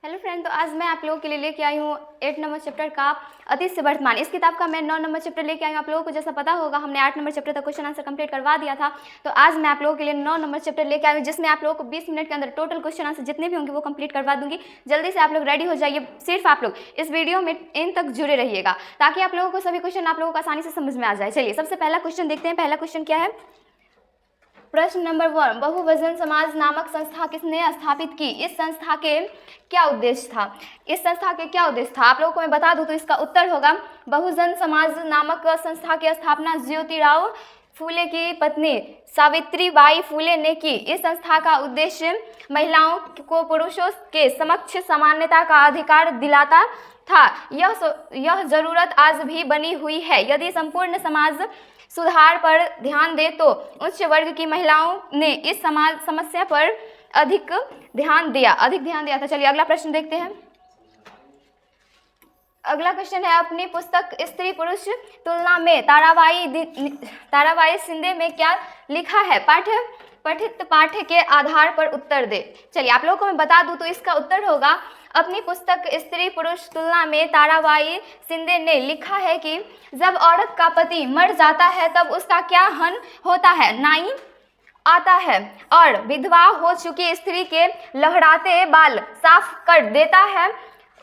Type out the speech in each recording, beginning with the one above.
Hello friend, तो आज मैं आप लोगों के लिए लेके आई हूँ 8 नंबर चैप्टर का अतीत से वर्तमान। इस किताब का मैं 9 नंबर चैप्टर लेके आई हूँ। आप लोगों को जैसा पता होगा हमने 8 नंबर चैप्टर तक क्वेश्चन आंसर कंप्लीट करवा दिया था। तो आज मैं आप लोगों के लिए 9 नंबर चैप्टर लेके आई हूँ, जिसमें आप लोगों को 20 मिनट के अंदर टोटल क्वेश्चन आंसर जितने भी होंगे वो कंप्लीट करवा दूंगी। जल्दी से आप लोग रेडी हो जाइए। सिर्फ आप लोग इस वीडियो में इन तक जुड़े रहिएगा ताकि आप लोगों को सभी क्वेश्चन आप लोगों को आसानी से समझ में आ जाए। चलिए सबसे पहला क्वेश्चन देखते हैं। पहला क्वेश्चन क्या है? प्रश्न नंबर 1, बहुवचन समाज नामक संस्था किसने स्थापित की? इस संस्था के क्या उद्देश्य था? इस संस्था के क्या उद्देश्य था आप लोगों को मैं बता दूं तो इसका उत्तर होगा बहुजन समाज नामक संस्था की स्थापना ज्योतिराव फूले की पत्नी सावित्रीबाई फूले ने की। इस संस्था का उद्देश्य महिलाओं को पुरुषों के समक्ष समानता का अधिकार दिलाता था। यह जरूरत आज भी बनी हुई है। यदि संपूर्ण समाज सुधार पर ध्यान दे तो उच्च वर्ग की महिलाओं ने इस समाज समस्या पर अधिक ध्यान दिया था। चलिए अगला प्रश्न देखते हैं। अगला क्वेश्चन है, अपनी पुस्तक स्त्री पुरुष तुलना में ताराबाई शिंदे में क्या लिखा है? पठित पाठ्य के आधार पर उत्तर दे। चलिए आप लोगों को मैं बता दूं तो इसका उत्तर होगा अपनी पुस्तक स्त्री पुरुष तुलना में ताराबाई शिंदे ने लिखा है कि जब औरत का पति मर जाता है तब उसका क्या हन होता है? नाई आता है और विधवा हो चुकी स्त्री के लहराते बाल साफ कर देता है।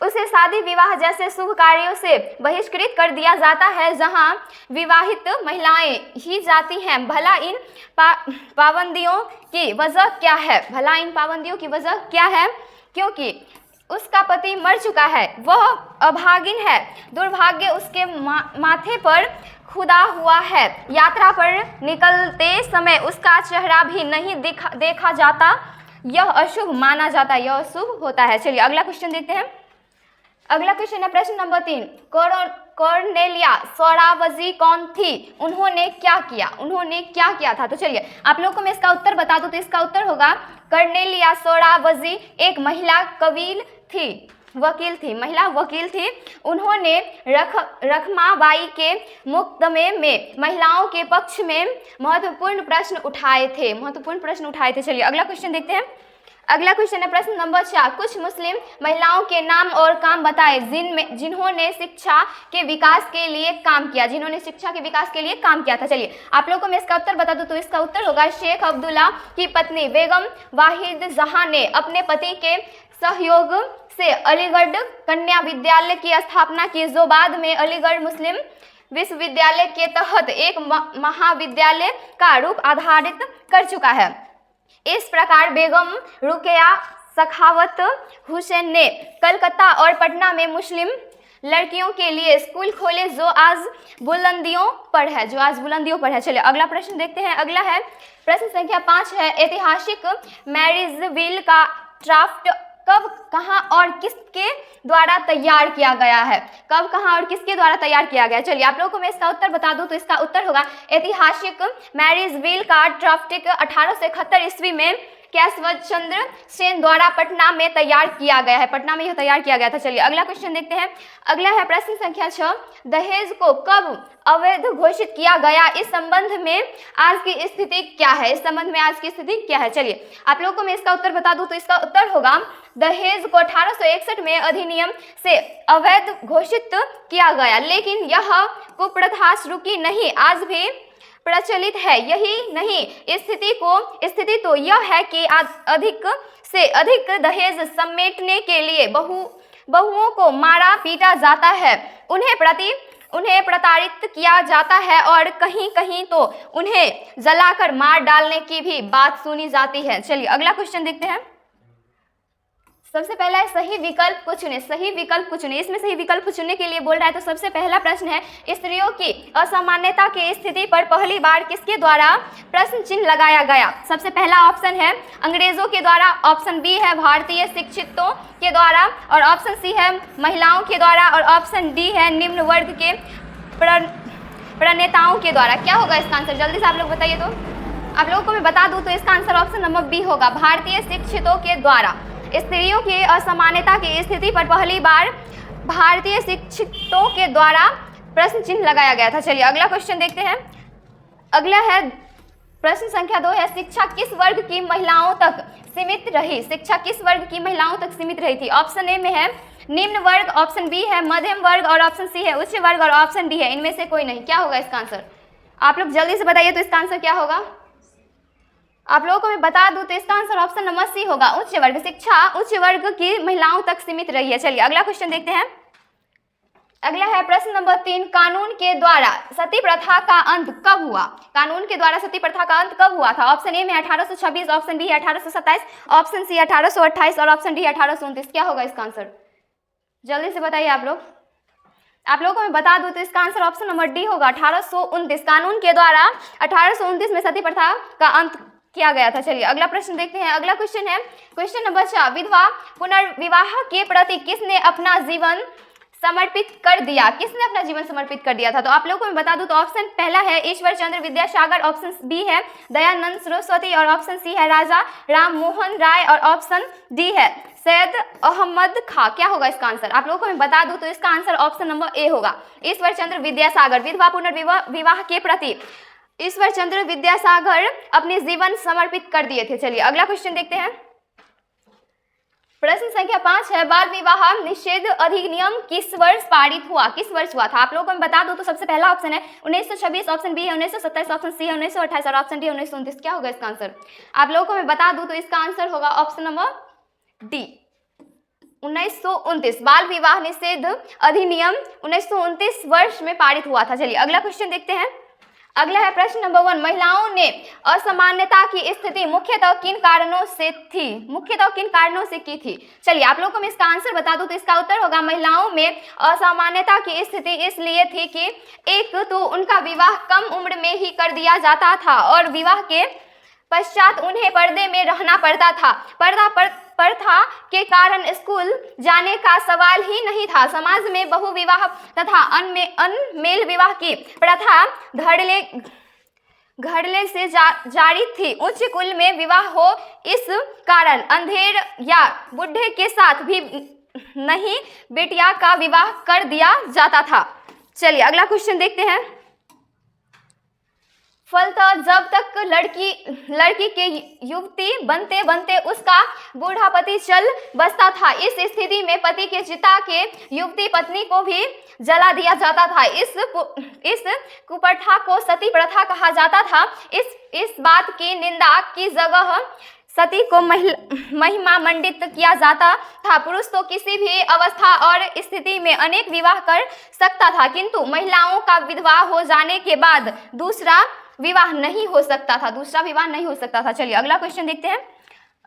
उसे शादी विवाह जैसे शुभ कार्यों से बहिष्कृत कर दिया जाता है जहां विवाहित महिलाएं ही जाती हैं। भला इन पाबंदियों की वजह क्या है? क्या है? क्योंकि उसका पति मर चुका है, वह अभागिन है, दुर्भाग्य उसके माथे पर खुदा हुआ है, यात्रा पर निकलते समय उसका चेहरा भी नहीं देखा जाता, यह अशुभ माना जाता, यह अशुभ होता है। चलिए अगला क्वेश्चन देखते हैं। अगला क्वेश्चन है प्रश्न नंबर 3, कॉर्नेलिया सोराबजी कौन थी? उन्होंने क्या किया था? तो चलिए आप लोगों को मैं इसका उत्तर बता दूं तो इसका उत्तर होगा कॉर्नेलिया सोराबजी एक महिला महिला वकील थी। उन्होंने रखमाबाई के मुकदमे में महिलाओं के पक्ष में महत्वपूर्ण प्रश्न उठाए थे। चलिए अगला क्वेश्चन देखते हैं। अगला क्वेश्चन है प्रश्न नंबर 4, कुछ मुस्लिम महिलाओं के नाम और काम बताए जिन्होंने शिक्षा के विकास के लिए काम किया था। चलिए आप लोगों को मैं इसका उत्तर बता दूं तो इसका उत्तर होगा शेख अब्दुल्ला की पत्नी बेगम वाहिद जहां ने अपने पति के सहयोग से अलीगढ़ कन्या विद्यालय की स्थापना की, जो बाद में अलीगढ़ मुस्लिम विश्वविद्यालय के तहत एक महाविद्यालय का रूप आधारित कर चुका है। इस प्रकार बेगम रुकया सखावत हुसैन ने कलकत्ता और पटना में मुस्लिम लड़कियों के लिए स्कूल खोले जो आज बुलंदियों पर है। चलिए अगला प्रश्न देखते हैं। अगला है प्रश्न संख्या 5 है, ऐतिहासिक मैरिजविल का ड्राफ्ट कब, कहां और किसके द्वारा तैयार किया गया है? चलिए आप लोगों को मैं इसका उत्तर बता दूं तो इसका उत्तर होगा ऐतिहासिक मैरिजविल का ड्राफ्ट 1871 ईस्वी में केशव चंद्र सेन द्वारा पटना में तैयार किया गया था। चलिए अगला क्वेश्चन देखते हैं। अगला है प्रश्न संख्या 6, दहेज को कब अवैध घोषित किया गया? इस संबंध में आज की स्थिति क्या है? चलिए आप लोगों को मैं इसका उत्तर बता दूं तो इसका उत्तर होगा दहेज को 1861 में अधिनियम से अवैध घोषित किया गया, लेकिन यह कुप्रथा रुकी नहीं, आज भी प्रचलित है। यही नहीं, स्थिति तो यह है कि अधिक से अधिक दहेज समेटने के लिए बहुओं को मारा पीटा जाता है, उन्हें प्रताड़ित किया जाता है और कहीं कहीं तो उन्हें जलाकर मार डालने की भी बात सुनी जाती है। चलिए अगला क्वेश्चन देखते हैं। सबसे पहला है सही विकल्प को चुने। इसमें सही विकल्प चुनने के लिए बोल रहा है तो सबसे पहला प्रश्न है, स्त्रियों की असामान्यता की स्थिति पर पहली बार किसके द्वारा प्रश्न चिन्ह लगाया गया? सबसे पहला ऑप्शन है अंग्रेजों के द्वारा, ऑप्शन बी है भारतीय शिक्षितों के द्वारा, और ऑप्शन सी है महिलाओं के द्वारा, और ऑप्शन डी है निम्न वर्ग के प्रणेताओं के द्वारा। क्या होगा इसका आंसर? जल्दी से आप लोग बताइए। तो आप लोगों को मैं बता दूं तो इसका आंसर ऑप्शन नंबर बी होगा, भारतीय शिक्षितों के द्वारा। स्त्रियों की असमानता की स्थिति पर पहली बार भारतीय शिक्षितों के द्वारा प्रश्न चिन्ह लगाया गया था। चलिए अगला क्वेश्चन देखते हैं। अगला है प्रश्न संख्या 2 है, शिक्षा किस वर्ग की महिलाओं तक सीमित रही? शिक्षा किस वर्ग की महिलाओं तक सीमित रही थी? ऑप्शन ए में है निम्न वर्ग, ऑप्शन बी है मध्यम वर्ग और ऑप्शन सी है उच्च वर्ग और ऑप्शन डी है इनमें से कोई नहीं। क्या होगा इसका आंसर? आप लोग जल्दी से बताइए तो इसका आंसर क्या होगा? आप लोगों को मैं बता दूं तो इसका आंसर ऑप्शन नंबर सी होगा, उच्च वर्ग। शिक्षा उच्च वर्ग की महिलाओं तक सीमित रही है। चलिए अगला क्वेश्चन देखते हैं। अगला है प्रश्न नंबर 3, कानून के द्वारा सती प्रथा का अंत कब हुआ? कानून के द्वारा सती प्रथा का अंत कब हुआ था? ऑप्शन ए में 1826, ऑप्शन बी है 1827, ऑप्शन सी 1828 और ऑप्शन डी 1829। क्या होगा इसका आंसर? जल्दी से बताइए आप लोग। आप लोगों को मैं बता दूं तो इसका आंसर ऑप्शन नंबर डी होगा, 1829। कानून के द्वारा 1829 में सती प्रथा का अंत किया गया था। चलिए अगला प्रश्न देखते हैं। अगला क्वेश्चन है क्वेश्चन नंबर 4, विधवा पुनर्विवाह के प्रति किसने अपना जीवन समर्पित कर दिया? किसने अपना जीवन समर्पित कर दिया था? तो आप लोगों को मैं बता दूं तो ऑप्शन पहला है ईश्वर चंद्र विद्यासागर, ऑप्शन बी है दयानंद सरस्वती और ऑप्शन सी है राजा राम मोहन राय और ऑप्शन डी है सैयद अहमद खां। क्या होगा इसका आंसर? आप लोगों को मैं बता दूं तो इसका आंसर ऑप्शन नंबर ए होगा, ईश्वर चंद्र विद्यासागर। विधवा पुनर्विवाह के प्रति ईश्वर चंद्र विद्यासागर अपने जीवन समर्पित कर दिए थे। चलिए अगला क्वेश्चन देखते हैं। प्रश्न संख्या 5 है, बाल विवाह निषेध अधिनियम किस वर्ष पारित हुआ? किस वर्ष हुआ था? आप लोगों को मैं बता दूं तो सबसे पहला ऑप्शन है 1926, ऑप्शन बी है 1927, ऑप्शन सी है 1928 और ऑप्शन डी 1929। क्या होगा इसका आंसर? आप लोगों को मैं बता दूं तो इसका आंसर होगा ऑप्शन नंबर डी, 1929। बाल विवाह निषेध अधिनियम 1929 वर्ष में पारित हुआ था। चलिए अगला क्वेश्चन देखते हैं। अगला है प्रश्न नंबर 1, महिलाओं ने असमानता की स्थिति मुख्यतः किन कारणों से थी? मुख्यतः किन कारणों से की थी? चलिए आप लोगों को मैं इसका आंसर बता दूं तो इसका उत्तर होगा, महिलाओं में असमानता की स्थिति इसलिए थी कि एक तो उनका विवाह कम उम्र में ही कर दिया जाता था और विवाह के पश्चात उन्हें पर्दे में रहना पड़ता था। प्रथा के कारण स्कूल जाने का सवाल ही नहीं था। समाज में बहुविवाह तथा अनमेल विवाह की प्रथा धड़ल्ले से जारी थी। उच्च कुल में विवाह हो, इस कारण अंधेर या बुढ़े के साथ भी नहीं बेटिया का विवाह कर दिया जाता था। चलिए अगला क्वेश्चन देखते हैं। फलतः जब तक लड़की के युवती बनते बनते उसका बूढ़ा पति चल बसता था, इस स्थिति में पति के चिता के युवती पत्नी को भी जला दिया जाता था। इस कुप्रथा को सती प्रथा कहा जाता था। इस बात की निंदा की जगह सती को महिमा मंडित किया जाता था। पुरुष तो किसी भी अवस्था और स्थिति में अनेक विवाह कर सकता था, किंतु महिलाओं का विधवा हो जाने के बाद दूसरा विवाह नहीं हो सकता था। चलिए अगला क्वेश्चन देखते हैं।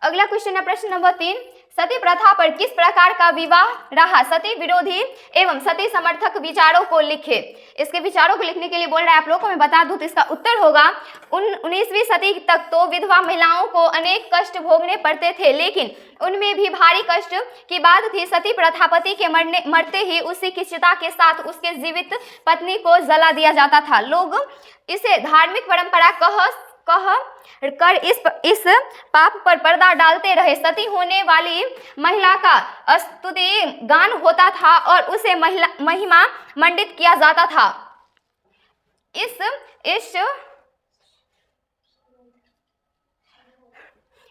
अगला क्वेश्चन है प्रश्न नंबर 3, सती प्रथा पर किस प्रकार का विवाह रहा? सती विरोधी एवं सती समर्थक विचारों को लिखे। इसके विचारों को लिखने के लिए बोल रहा है। आप लोगों को मैं बता दूं तो इसका उत्तर होगा 19वीं सदी तक तो विधवा महिलाओं को अनेक कष्ट भोगने पड़ते थे, लेकिन उनमें भी भारी कष्ट की बात थी सती प्रथा। पति के मरते ही उसी की चिता के साथ उसके जीवित पत्नी को जला दिया जाता था। लोग इसे धार्मिक परंपरा कह कर इस पाप पर पर्दा डालते रहे। सती होने वाली महिला का स्तुति गान होता था और उसे महिमा मंडित किया जाता था। इस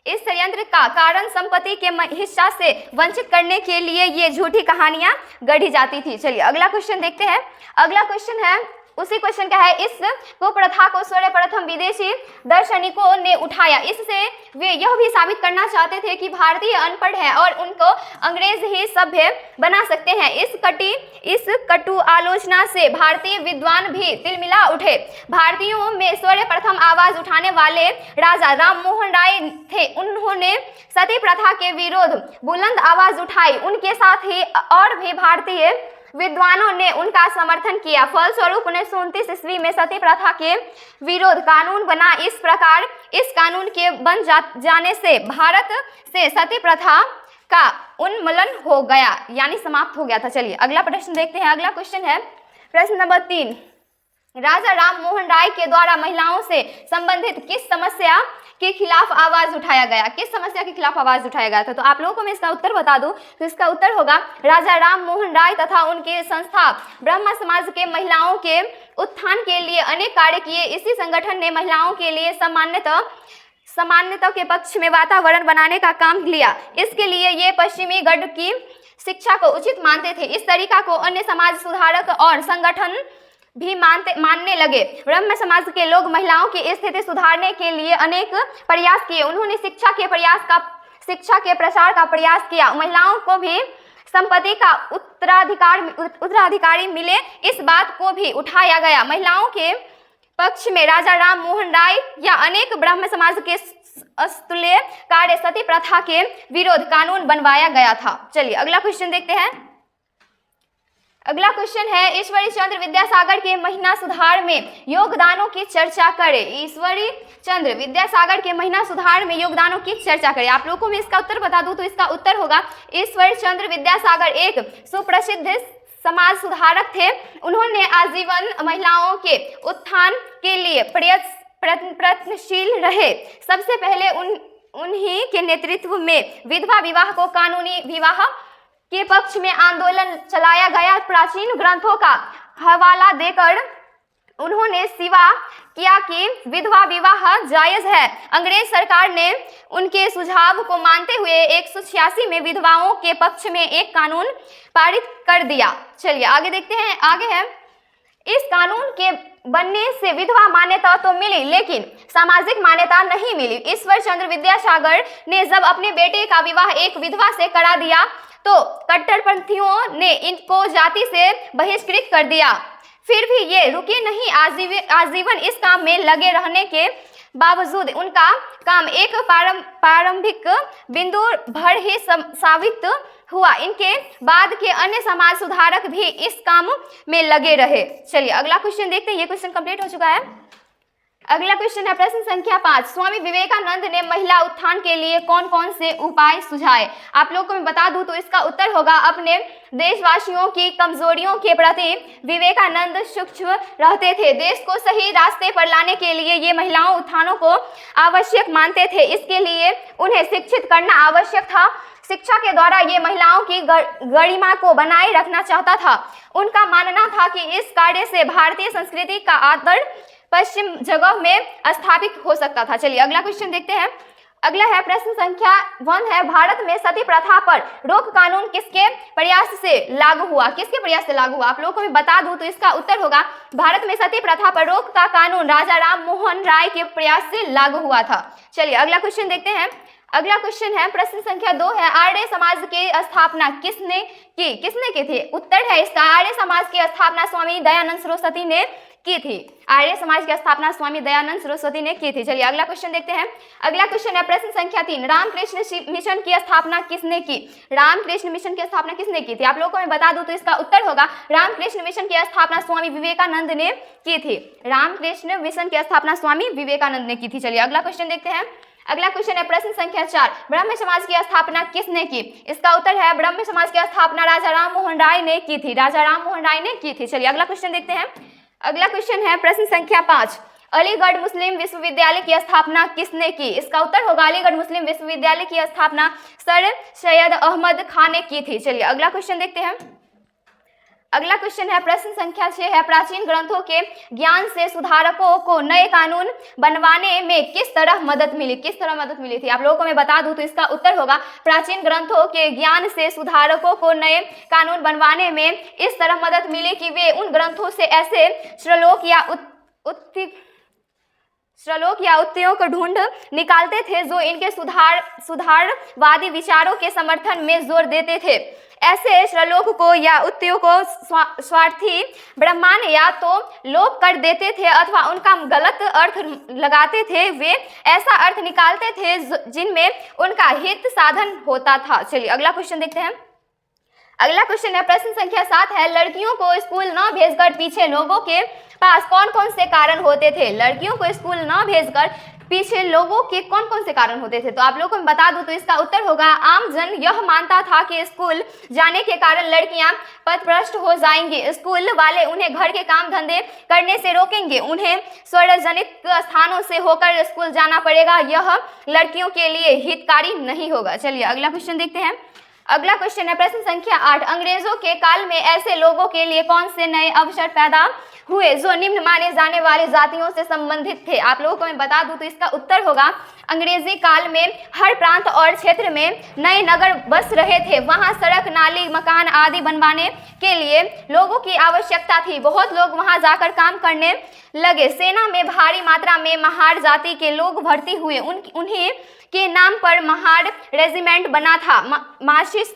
षड्यंत्र का कारण संपत्ति के हिस्सा से वंचित करने के लिए ये झूठी कहानियां गढ़ी जाती थी। चलिए अगला क्वेश्चन देखते हैं। अगला क्वेश्चन है उसी क्वेश्चन का है, इस कुप्रथा को सर्वप्रथम विदेशी दार्शनिकों ने उठाया। इससे वे यह भी साबित करना चाहते थे कि भारतीय अनपढ़ है और उनको अंग्रेज ही सभ्य बना सकते हैं। इस कटु आलोचना से भारतीय विद्वान भी तिलमिला उठे। भारतीयों में सर्वप्रथम आवाज उठाने वाले राजा राम मोहन राय थे। उन्होंने सती प्रथा के विरोध बुलंद आवाज उठाई। उनके साथ ही और भी भारतीय विद्वानों ने उनका समर्थन किया। फलस्वरूप 1929 ईस्वी में सती प्रथा के विरोध कानून बना। इस प्रकार इस कानून के बन जाने से भारत से सती प्रथा का उन्मूलन हो गया, यानी समाप्त हो गया था। चलिए अगला प्रश्न देखते हैं। अगला क्वेश्चन है प्रश्न नंबर 3, राजा राम मोहन राय के द्वारा महिलाओं से संबंधित किस समस्या के खिलाफ आवाज उठाया गया? किस समस्या के खिलाफ आवाज उठाया गया था? तो आप लोगों को मैं इसका उत्तर बता दूं तो इसका उत्तर होगा राजा राम मोहन राय तथा उनके संस्था ब्रह्म समाज के महिलाओं के उत्थान के लिए अनेक कार्य किए। इसी संगठन ने महिलाओं के लिए समानता के पक्ष में वातावरण बनाने का काम लिया। इसके लिए ये पश्चिमी गढ़ की शिक्षा को उचित मानते थे। इस तरीका को अन्य समाज सुधारक और संगठन भी मानने लगे। ब्रह्म समाज के लोग महिलाओं की स्थिति सुधारने के लिए अनेक प्रयास किए। उन्होंने शिक्षा के प्रसार का प्रयास किया। महिलाओं को भी संपत्ति का उत्तराधिकारी मिले, इस बात को भी उठाया गया। महिलाओं के पक्ष में राजा राम मोहन राय या अनेक ब्राह्मण समाज के अस्तुल्य कार्य सती प्रथा के विरोध कानून बनवाया गया था। चलिए अगला क्वेश्चन देखते हैं। अगला क्वेश्चन है, ईश्वरी चंद्र विद्यासागर के महिला सुधार में योगदानों की चर्चा करें। ईश्वरी चंद्र विद्यासागर के महिला सुधार में योगदानों की चर्चा करें। आप लोगों को मैं इसका उत्तर बता दूं तो इसका उत्तर होगा ईश्वरी चंद्र विद्यासागर एक सुप्रसिद्ध समाज सुधारक थे। उन्होंने आजीवन महिलाओं के उत्थान के लिए प्रयत्नशील रहे। सबसे पहले उन्हीं के नेतृत्व में विधवा विवाह को कानूनी विवाह के पक्ष में आंदोलन चलाया गया। प्राचीन ग्रंथों का हवाला देकर उन्होंने सिवा किया कि विधवा विवाह जायज है। अंग्रेज सरकार ने उनके सुझाव को मानते हुए 186 में विधवाओं के पक्ष में एक कानून पारित कर दिया। चलिए आगे देखते हैं। आगे है, इस कानून के बनने से विधवा मान्यता तो मिली लेकिन सामाजिक मान्यता नहीं मिली। ईश्वर चंद्र विद्यासागर ने जब अपने बेटे का विवाह एक विधवा से करा दिया तो कट्टरपंथियों ने इनको जाति से बहिष्कृत कर दिया। फिर भी ये रुके नहीं। आजीवन इस काम में लगे रहने के बावजूद उनका काम एक प्रारंभिक बिंदु भर ही साबित हुआ। इनके बाद के अन्य समाज सुधारक भी इस काम में लगे रहे। चलिए अगला क्वेश्चन देखते हैं। ये क्वेश्चन कंप्लीट हो चुका है। अगला क्वेश्चन है प्रश्न संख्या 5। स्वामी विवेकानंद ने महिला उत्थान के लिए कौन कौन से उपाय सुझाए। आप लोगों को मैं बता दूं तो इसका उत्तर होगा अपने देशवासियों की कमजोरियों के प्रति विवेकानंद सूक्ष्म रहते थे। देश को सही रास्ते पर लाने के लिए ये महिलाओं उत्थानों को आवश्यक मानते थे। इसके लिए उन्हें शिक्षित करना आवश्यक था। शिक्षा के द्वारा ये महिलाओं की गरिमा को बनाए रखना चाहता था। उनका मानना था कि इस कार्य से भारतीय संस्कृति का आदर पश्चिम जगह में स्थापित हो सकता था। चलिए अगला क्वेश्चन देखते हैं। अगला है प्रश्न संख्या 1 है, भारत में सती प्रथा पर रोक कानून किसके प्रयास से लागू हुआ। किसके प्रयास से लागू हुआ। आप लोगों को मैं बता दूं तो इसका उत्तर होगा भारत में सती प्रथा पर रोक का कानून राजा राम मोहन राय के प्रयास से लागू हुआ था। चलिए अगला क्वेश्चन देखते हैं। अगला क्वेश्चन है प्रश्न संख्या 2 है, आर्य समाज की स्थापना किसने की थी। उत्तर है इसका आर्य समाज की स्थापना स्वामी दयानंद सरस्वती ने की थी। आर्य समाज की स्थापना स्वामी दयानंद सरस्वती ने की थी। चलिए अगला क्वेश्चन देखते हैं। अगला क्वेश्चन है प्रश्न संख्या 3, रामकृष्ण मिशन की स्थापना किसने की। रामकृष्ण मिशन की स्थापना किसने की थी। आप लोगों को मैं बता दूं तो इसका उत्तर होगा रामकृष्ण मिशन की स्थापना स्वामी विवेकानंद ने की थी। रामकृष्ण मिशन की स्थापना स्वामी विवेकानंद ने की थी। चलिए अगला क्वेश्चन देखते हैं। अगला क्वेश्चन है प्रश्न संख्या 4, ब्रह्म समाज की स्थापना किसने की। इसका उत्तर है ब्रह्म समाज की स्थापना राजा राम मोहन राय ने की थी। राजा राम मोहन राय ने की थी। चलिए अगला क्वेश्चन देखते हैं। अगला क्वेश्चन है प्रश्न संख्या 5, अलीगढ़ मुस्लिम विश्वविद्यालय की स्थापना किसने की। इसका उत्तर होगा अलीगढ़ मुस्लिम विश्वविद्यालय की स्थापना सर सैयद अहमद खान ने की थी। चलिए अगला क्वेश्चन देखते हैं। अगला क्वेश्चन है प्रश्न संख्या 6 है, प्राचीन ग्रंथों के ज्ञान से सुधारकों को नए कानून बनवाने में किस तरह मदद मिली। किस तरह मदद मिली थी। आप लोगों को मैं बता दूं तो इसका उत्तर होगा प्राचीन ग्रंथों के ज्ञान से सुधारकों को नए कानून बनवाने में इस तरह मदद मिली कि वे उन ग्रंथों से ऐसे श्लोक या उत्तियों को ढूंढ निकालते थे जो इनके सुधारवादी विचारों के समर्थन में जोर देते थे। ऐसे श्लोक को या उत्तियों को स्वार्थी ब्राह्मण या तो लोप कर देते थे अथवा उनका गलत अर्थ लगाते थे। वे ऐसा अर्थ निकालते थे जिनमें उनका हित साधन होता था। चलिए अगला क्वेश्चन देखते हैं। अगला क्वेश्चन है प्रश्न संख्या 7 है, लड़कियों को स्कूल न भेजकर पीछे लोगों के पास कौन कौन से कारण होते थे। लड़कियों को स्कूल न भेजकर पीछे लोगों के कौन कौन से कारण होते थे। तो आप लोगों को मैं बता दूं तो इसका उत्तर होगा आम जन यह मानता था कि स्कूल जाने के कारण लड़कियां पथभ्रष्ट हो जाएंगी। स्कूल वाले उन्हें घर के काम धंधे करने से रोकेंगे। उन्हें सार्वजनिक स्थानों से होकर स्कूल जाना पड़ेगा। यह लड़कियों के लिए हितकारी नहीं होगा। चलिए अगला क्वेश्चन देखते हैं। अगला क्वेश्चन है प्रश्न संख्या 8, अंग्रेजों के काल में ऐसे लोगों के लिए कौन से नए अवसर पैदा हुए जो निम्न माने जाने वाली जातियों से संबंधित थे। आप लोगों को मैं बता दूं तो इसका उत्तर होगा अंग्रेजी काल में हर प्रांत और क्षेत्र में नए नगर बस रहे थे, वहां सड़क, नाली, मकान आदि बनवाने के लिए लोगों की आवश्यकता थी। बहुत लोग वहां जाकर काम करने लगे। सेना में भारी मात्रा में महार जाति के लोग भर्ती हुए। उन्हीं के नाम पर महार रेजिमेंट बना था। माशिस,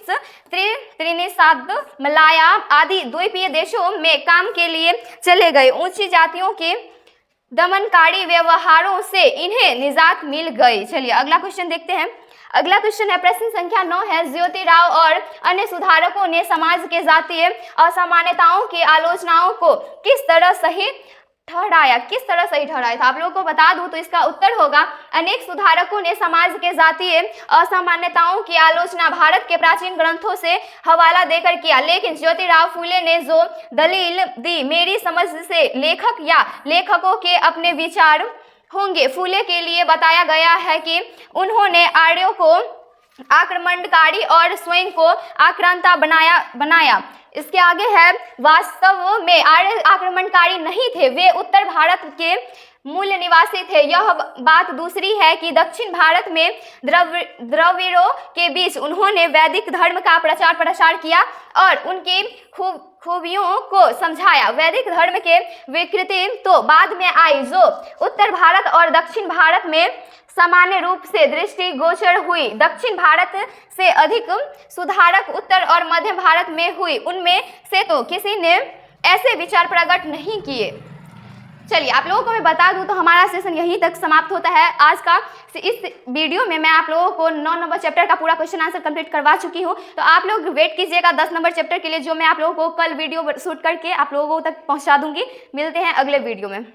त्रिनिदाद, मलाया आदि द्वीपीय देशों में काम के लिए चले गए। ऊंची जातियों के दमनकारी व्यवहारों से इन्हें निजात मिल गई। चलिए अगला क्वेश्चन देखते हैं। अगला क्वेश्चन है प्रश्न संख्या 9 है, ज्योतिराव और अन्य सुधारकों ने समाज के जातीय असमानताओं की आलोचनाओं को किस तरह सही ठहराया था। आप लोगों को बता दूं तो इसका उत्तर होगा अनेक सुधारकों ने समाज के जातीय असमानताओं की आलोचना भारत के प्राचीन ग्रंथों से हवाला देकर किया, लेकिन ज्योतिराव फूले ने जो दलील दी मेरी समझ से लेखक या लेखकों के अपने विचार होंगे। फूले के लिए बताया गया है कि उन्होंने आर्यों को आक्रमणकारी और स्वयं को आक्रांता बनाया। इसके आगे है, वास्तव में आर्य आक्रमणकारी नहीं थे, वे उत्तर भारत के मूल निवासी थे। यह बात दूसरी है कि दक्षिण भारत में द्रविड़ों के बीच उन्होंने वैदिक धर्म का प्रचार प्रसार किया और उनकी खूबियों को समझाया। वैदिक धर्म के विकृति तो बाद में आई, जो उत्तर भारत और दक्षिण भारत में सामान्य रूप से दृष्टिगोचर हुई। दक्षिण भारत से अधिक सुधारक उत्तर और मध्य भारत में हुई। उनमें से तो किसी ने ऐसे विचार प्रकट नहीं किए। चलिए आप लोगों को मैं बता दूं तो हमारा सेशन यहीं तक समाप्त होता है आज का। इस वीडियो में मैं आप लोगों को 9 नंबर चैप्टर का पूरा क्वेश्चन आंसर कंप्लीट करवा चुकी हूं, तो आप लोग वेट कीजिएगा 10 नंबर चैप्टर के लिए, जो मैं आप लोगों को कल वीडियो शूट करके आप लोगों तक पहुंचा दूंगी। मिलते हैं अगले वीडियो में।